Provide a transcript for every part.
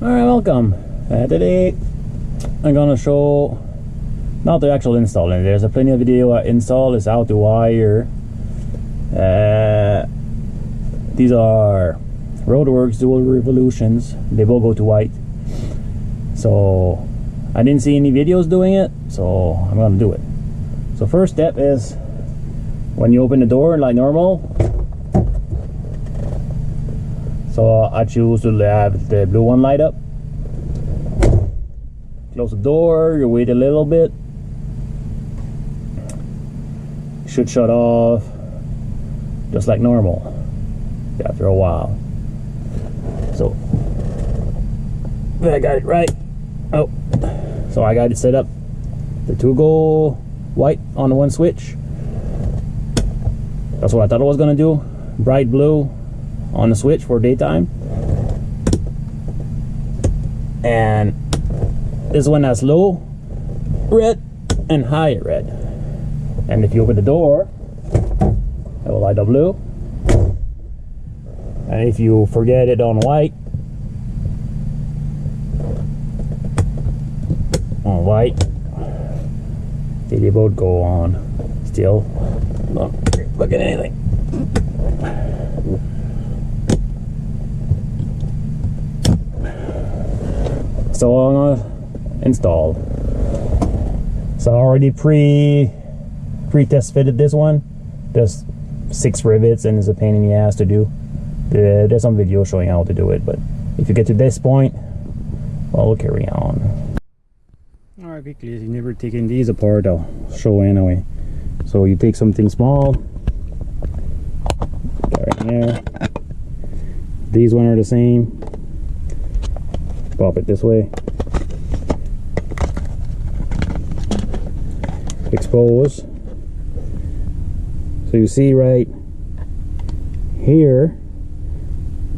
Alright, welcome. Today I'm gonna show not the actual installing. There's a plenty of video install is how to wire. These are Roadworks dual revolutions. They both go to white. So I didn't see any videos doing it, so I'm gonna do it. So first step is when you open the door like normal. So I choose to have the blue one light up. Close the door, you wait a little bit. Should shut off just like normal after a while. So I got it right. Oh, so I got it set up. The two go white on the one switch. That's what I thought I was gonna do. Bright blue on the switch for daytime, and this one has low red and high red. And if you open the door, it will light up blue. And if you forget it on white, they both go on still. Don't look at anything. So I'm gonna install. So I already pre-test fitted this one. There's 6 rivets and it's a pain in the ass to do. There's some video showing how to do it, but if you get to this point, well, we'll carry on. Alright, quickly, you've never taken these apart, I'll show anyway. So you take something small, right there. These one are the same. Pop it this way. Expose. So you see right here,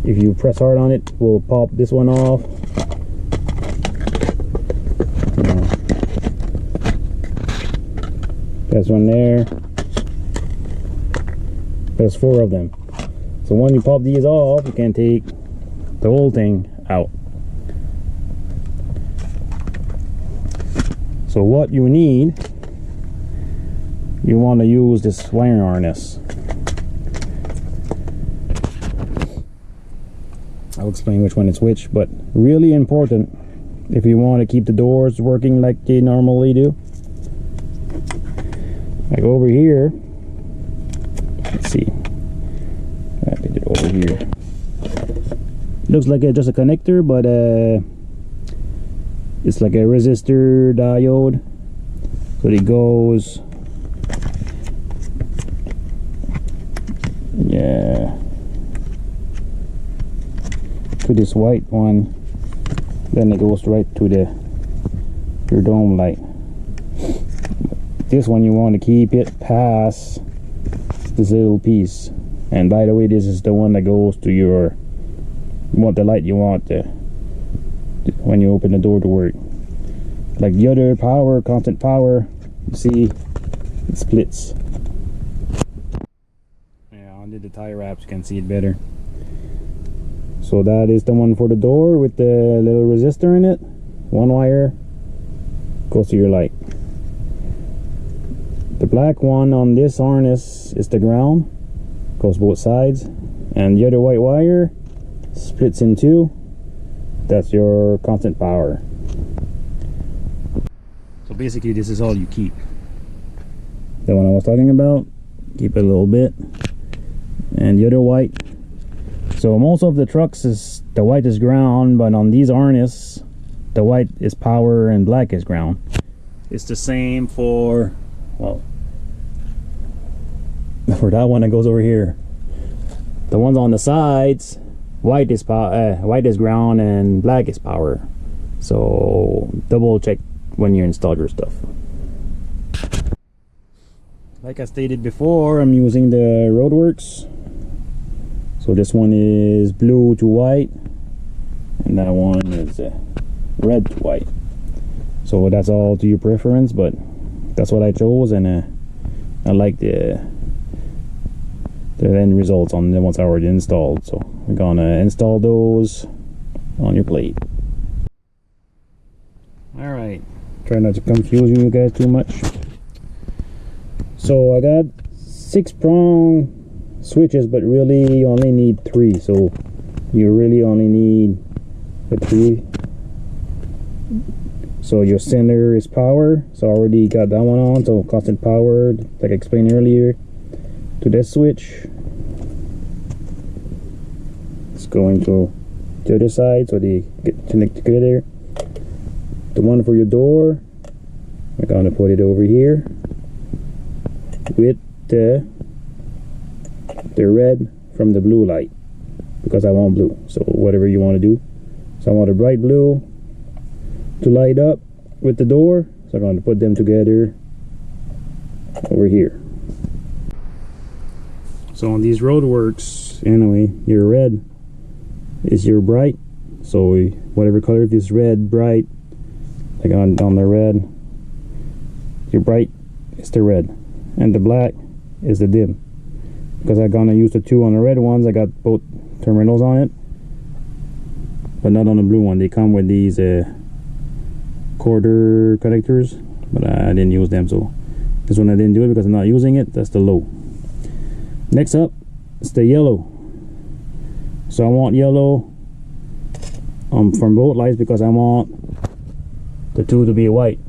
if you press hard on it, we'll pop this one off. There's one there. There's 4 of them. So when you pop these off, you can take the whole thing out. So what you need, you want to use this wiring harness. I'll explain which one is which, but really important if you want to keep the doors working like they normally do. Like over here, let's see, I did it over here. Looks like just a connector, but it's like a resistor diode. So it goes, yeah, to this white one, then it goes right to your dome light. This one you want to keep it past this little piece. And by the way, this is the one that goes to you want the light you want when you open the door to work. Like the other power, constant power, you see it splits. Yeah, under the tie wraps you can see it better. So that is the one for the door with the little resistor in it. One wire goes to your light. The black one on this harness is the ground, goes both sides, and the other white wire splits in 2. That's your constant power. So basically this is all you keep. The one I was talking about, keep it a little bit, and the other white. So most of the trucks is the white is ground, but on these harness the white is power and black is ground. It's the same for, well, for that one that goes over here. The ones on the sides, white is ground and black is power. So double check when you install your stuff. Like I stated before, I'm using the Roadworks. So this one is blue to white, and that one is red to white. So that's all to your preference, but that's what I chose, and I like the end results on the ones I already installed. So we're gonna install those on your plate. Alright, try not to confuse you guys too much. So I got 6-prong switches, but really you only need 3, so you really only need the 3. So your center is power, so I already got that one on, so constant power, like I explained earlier. To this switch, it's going to the other side, so they get connected together. The one for your door, I'm gonna put it over here with the red from the blue light, because I want blue, so whatever you want to do. So I want a bright blue to light up with the door, so I'm going to put them together over here. So on these Roadworks, anyway, your red is your bright, so whatever color, if it's red bright, like on the red, your bright is the red, and the black is the dim. Because I'm gonna use the 2 on the red ones, I got both terminals on it, but not on the blue one. They come with these quarter connectors, but I didn't use them, so this one I didn't do it because I'm not using it. That's the low. Next up, it's the yellow. So I want yellow from both lights, because I want the 2 to be white,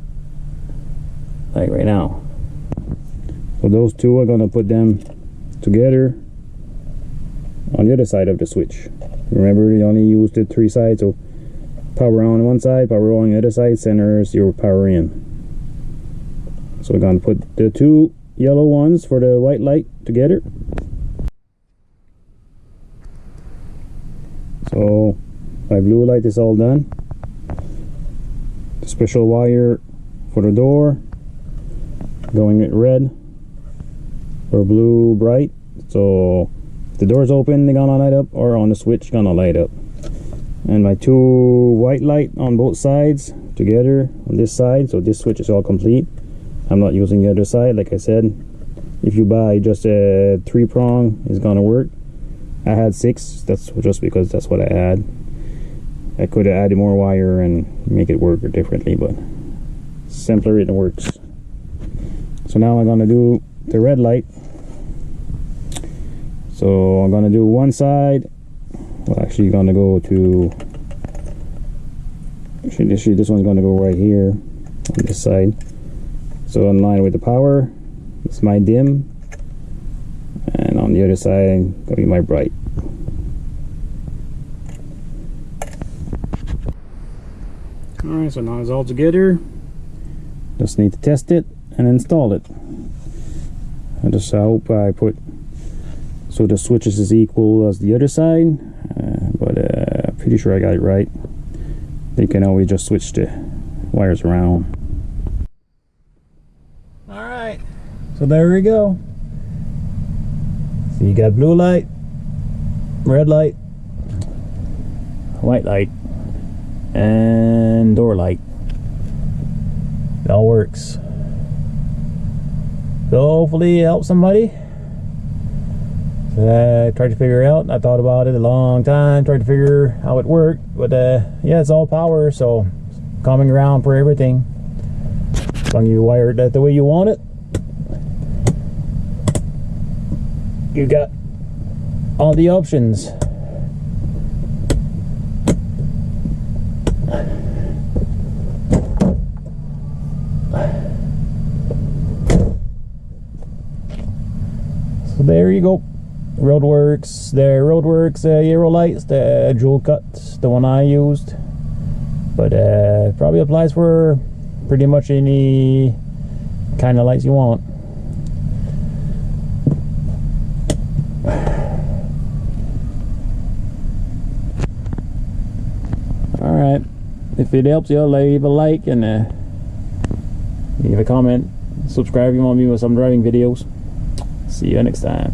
like right now. So those 2 are gonna put them together on the other side of the switch. Remember, you only use the 3 sides, so power on one side, power on the other side, centers your power in. So we're gonna put the 2 yellow ones for the white light together. So my blue light is all done. The special wire for the door going at red or blue bright, so if the door's open, they're gonna light up, or on the switch gonna light up. And my 2 white light on both sides together on this side, so this switch is all complete. I'm not using the other side. Like I said, if you buy just a 3-prong, it's gonna work. I had 6, that's just because that's what I had. I could have added more wire and make it work differently, but simpler it works. So now I'm gonna do the red light. So I'm gonna do one side. Well, actually gonna go to, actually this one's gonna go right here on this side. So in line with the power, it's my dim, and on the other side gonna be my bright. Alright, so now it's all together. Just need to test it and install it. I hope I put so the switches is equal as the other side, but pretty sure I got it right. You can always just switch the wires around. Alright, so there we go. So you got blue light, red light, white light, and door light. It all works. So hopefully it helps somebody. I tried to figure it out. I thought about it a long time, tried to figure how it worked, but yeah, it's all power, so coming around for everything. As long as you wire it the way you want it, you got all the options. So there you go. Roadworks, the Roadworks Euro lights, the jewel cuts, the one I used, but probably applies for pretty much any kind of lights you want. Alright, if it helps you, leave a like and leave a comment, subscribe if you want me with some driving videos. See you next time.